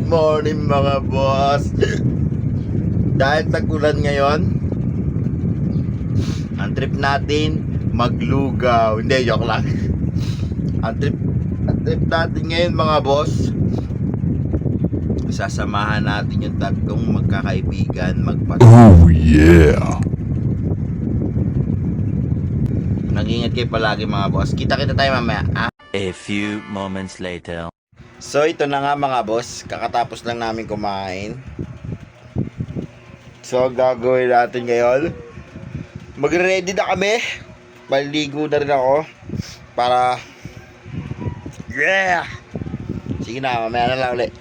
morning mga boss. Dahil tag-ulan ngayon, ang trip natin maglugaw. Hindi, joke lang. Ang trip natin ngayon mga boss, sasamahan natin yung tatlong magkakaibigan Oh yeah. Nag-ingat kayo palagi mga boss. Kita-kita tayo mamaya. A few moments later. So ito na nga mga boss, kakatapos lang namin kumain. So gagawin natin ngayon, magre-ready na kami. Maligo na rin ako para sige na, mamaya na lang ulit.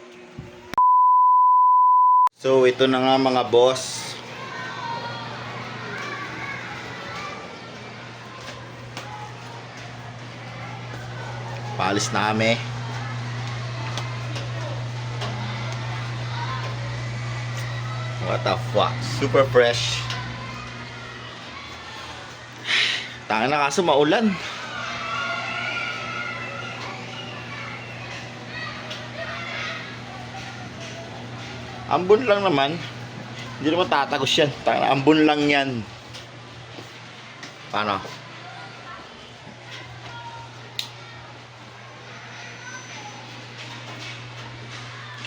So ito na nga mga boss, paalis na kami. What the fuck? Super fresh. Tanga na kaso maulan. Ambon lang naman. Hindi naman tatagos yan. Tanga na, ambon lang yan. Paano?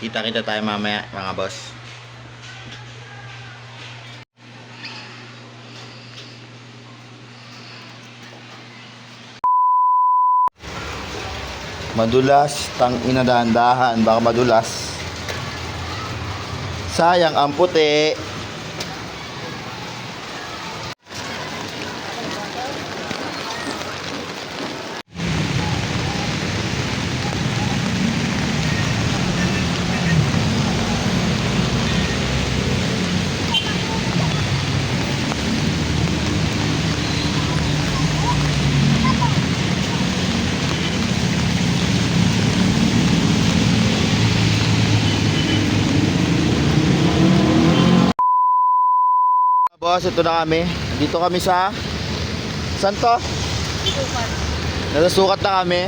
Kita-kita tayo mamaya mga boss. Madulas, tang inadahan-dahan, baka madulas. Sayang ang puti. Boss, ito na kami. Dito kami sa saan to? Sukat. Nasa sukat na kami.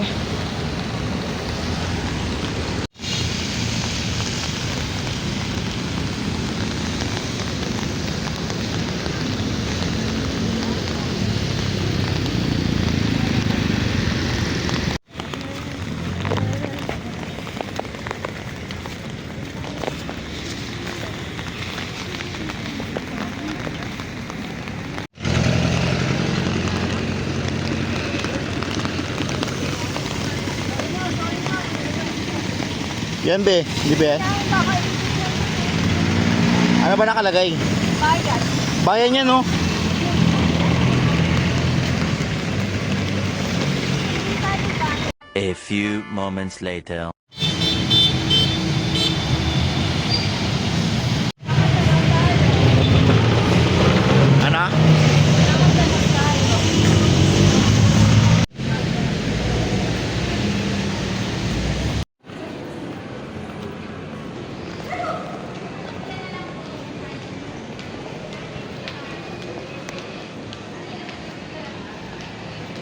Yan be, di be? Ano ba nakalagay? Bayan. Bayan yan no? A few moments later. Ano?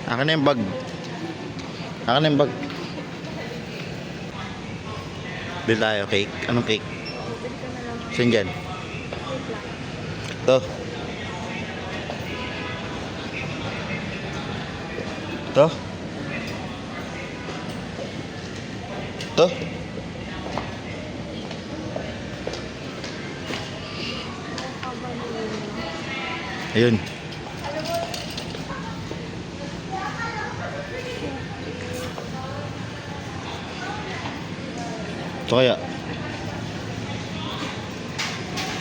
Akin na yung bag. Akin na yung bag. Bili tayo cake. Anong cake? Saan dyan? Ito. Ito. Ito. Ayun. Ito kaya?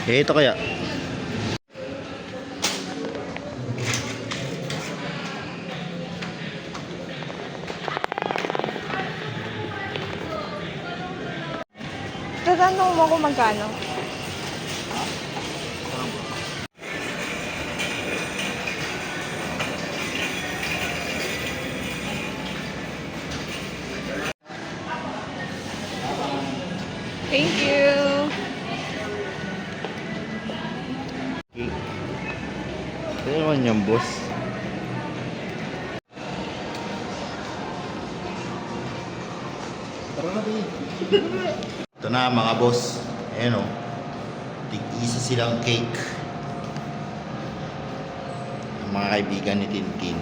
Ito kaya? Tatanong mo kung magkano? Thank you. Ito naman yung boss. Ito na nga mga boss. Ayan o. Tig-isa silang cake. Ang mga kaibigan ni Tintin.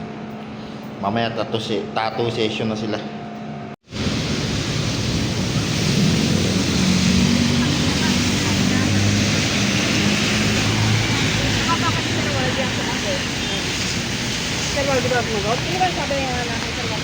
Mamaya tattoo session na sila. Serwal, di ba sumagot? Hindi ba sabi niya na kay Serwal?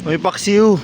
May paksiw.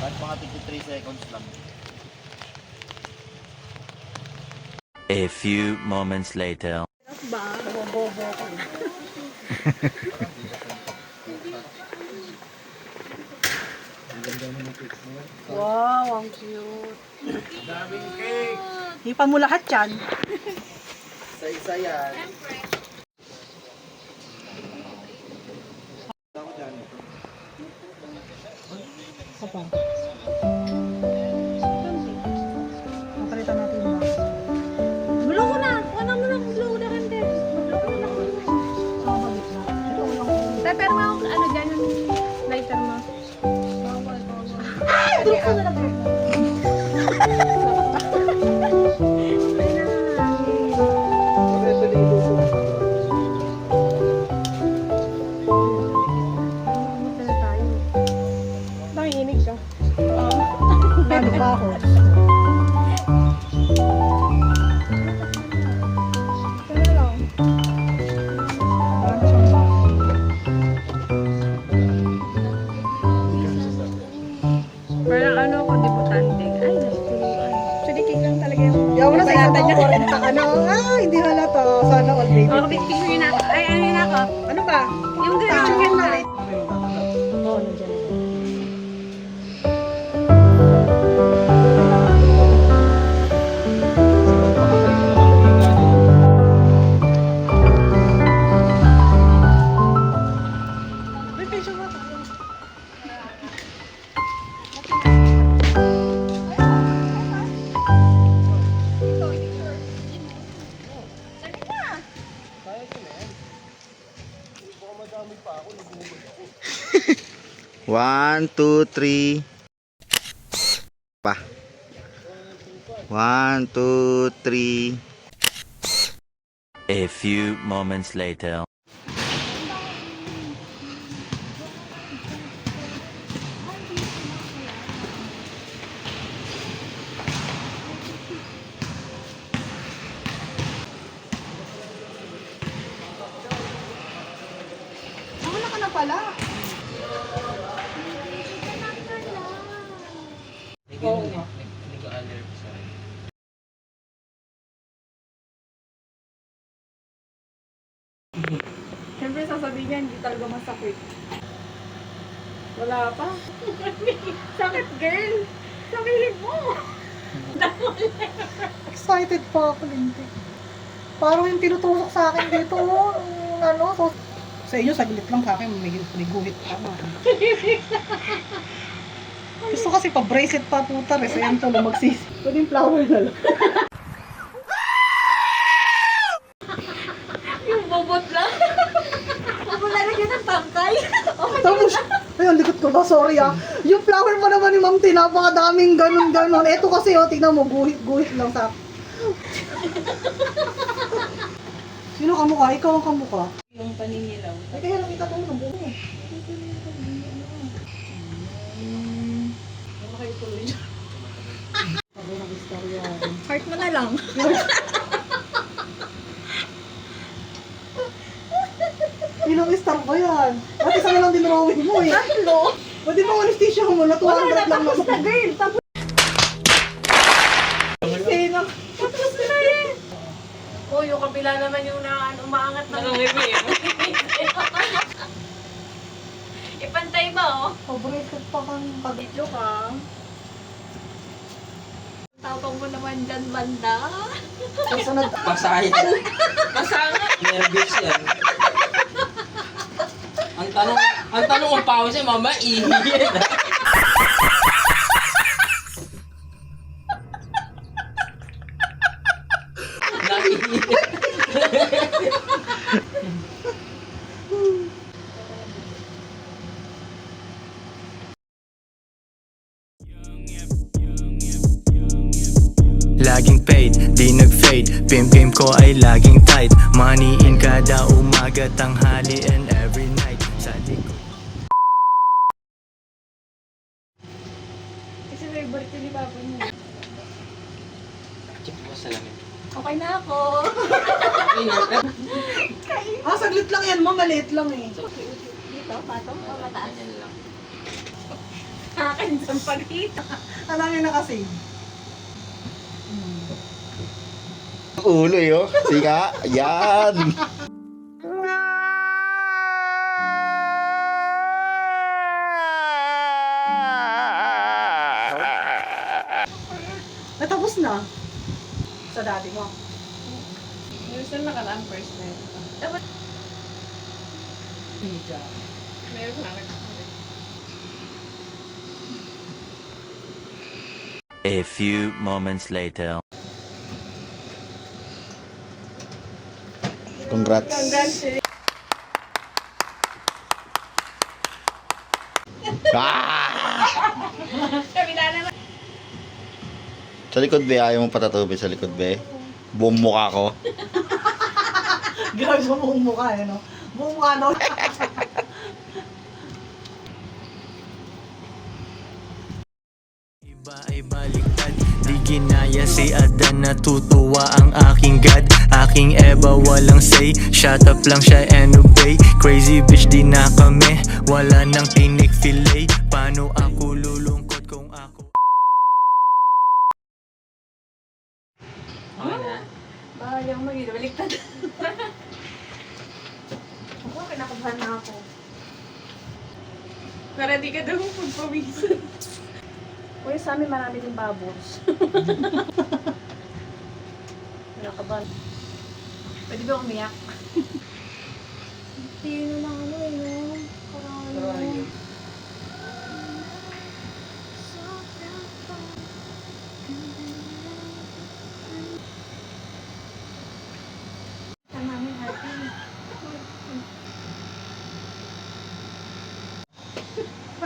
At mga 53 seconds lang. A few moments later. Ba? Bobo ko. Wow, ang cute. Daming cake. Hipan mo lahat yan. Isa-isa yan. Apa? Papalitan natin yung box. Gulo ko na! Wala mo na gulo ko na kante. Gulo ko na. Oh, bagit na. Ito ulang ko. Pero may ano dyan yung lighter mo. Ay! Gulo ko na lang. Nanginginig ka. Dami pa ako. Kaya lang. Wala na siyang bago. Parang ano ako, debutante. Ay, nasuturuan. Sudiking lang talaga yung... Yaw na sa isa daw, 40 ka na. Ah, hindi halata. Sana all baby. Ako, picture yun ako. Ay, ano yun ako? Ano ba? Yung gano'n, yung gano'n. Oo, nandiyan. May picture mo tayo. One, two, three. Pa. 1, 2, 3. A few moments later. Wala ka na pala. Siyempre sasabihin niya, hindi talaga masakit. Wala pa. Sakit, girl. Sabihin mo. Excited pa ako, Lindy. Parang yung tinutusok sa akin dito. Ano, so, sa inyo, saglit lang, sa akin, may guhit pa. Gusto kasi pa-bracelet pa puta, res. Ayan tulo, magsisi. Pwede yung flower na lang. Yung bobot lang. Wala na yun ang tangkay. Tapos, ayun, likod ko ba? Sorry ah. Yung flower mo naman ni Ma'am T, napakadaming ganun-ganun. Ito kasi, oh, tingnan mo, guhit lang sa... Sino kamukha? Ikaw ang kamukha. Yung paninilaw. Ay, kaya nakita ko ng buo. Ano kayo tuloy dyan? Sabi ng istorya. Heart mo na lang. Ilang star ba yan? At isa na lang din drawing mo eh. Tatlo. Pwede mo anesthesia mo na 200 lang Tapos na naman. girl. Tapos Sino? tapos na eh. Oh, yung kabila naman yung umaangat ng ngipin. Ipantay ba oh? Pa-bracelet pa kang pag... Video ka. Tapang mo naman dyan, banda. Susunod. Masaya. Masanga. Nervous yan. Ang tanong kung pawis ay mama, ihiyan. Laging paid, di nag-fade. Pimp-game ko ay laging tight. Money in kada umaga, tanghali and every night. Sa likod. Kasi favorite ni Papa mo. Check mo sa lamin. Okay na ako. Ah, saglit lang yan, Ma'am. Maliit lang eh. Dito, patong o mataas? Ganyan lang. Akin sa pagkita. Alam niyo na kasi. Ulo yo. Sika. Yan. Natapos na. Sa daddy mo. Yung saan nakaraan first na yun? Dapat Higa. meron na A few moments later. Congrats. Ah! Kabila naman. Sa likod be, ayaw mo patatubi sa likod be. Buong mukha ko. Grabe sa buong mukha eh, no? Buong mukha, no? Iba ay baliktad. Di ginaya si Adan, natutuwa ang aking God. Aking Eva walang say, shut up lang siya and obey. Crazy bitch di na kami, wala nang tinik fillet. Paano ako lulungkot kung ako Okay na. Bayang mag-baliktad. Ako, kinakabahan na ako. Ready ka daw magpawisan. Uy, sa amin marami din bubbles. Kinakabahan. Pwede ba umiyak? Hindi na lang ano eh, no? Karami. Ang namin happy.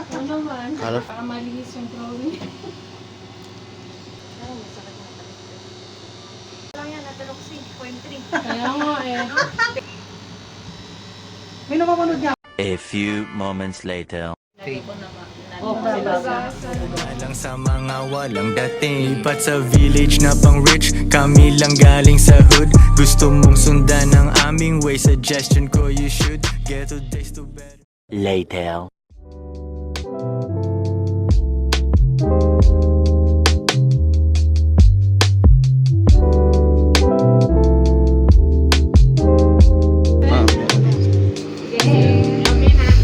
Ano naman? Ano? Para malinis yung drawing. Ay, masakit na talaga. Lang yan, natalok 6.3. Kaya nga eh. May napapanood niya. A few moments later. Oh, talaga. lang sa mga walang dating. Lipat sa village na pang rich, kami lang galing sa hood. Gusto mong sundan ang aming way, suggestion ko you should get to days to better. Later.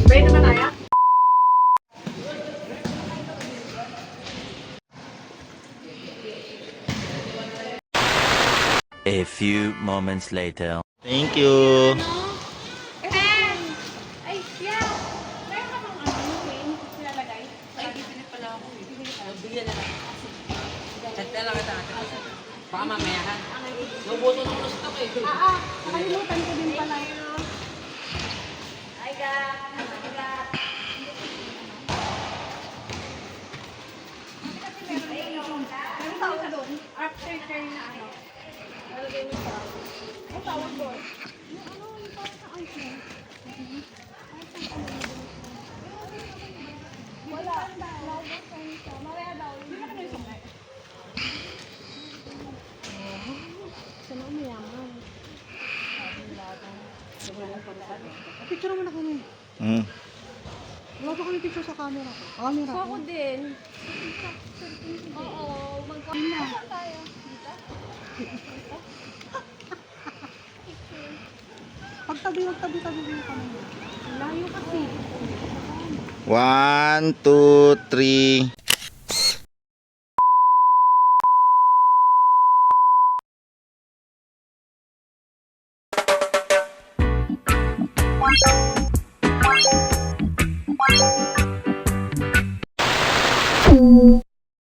Ready naman tayo? A few moments later. Thank you. Ay, yeah. Meron ka bang ano, yung nilalagay? Ay, bibili pala ako eh. Bigyan na lang. Chat na lang kita. Baka mamaya ha. Nabuto na ko na stock eh. Nakalimutan ko din pala. Ay, ga. Meron tawag doon. After turn na ano. Lalagay mo sa ang tawag doon. Yung ano, yung parang sa ice na. Wala. Mamaya daw. Hindi na kami sumay. Sana umiyaman. Picture mo na kami. Hmm. Wala pa kami picture sa camera. So ako din. Oo, magkakaroon tayo. Dito? Pagtabi yung camera. Layo kasi. 1, 2, 3.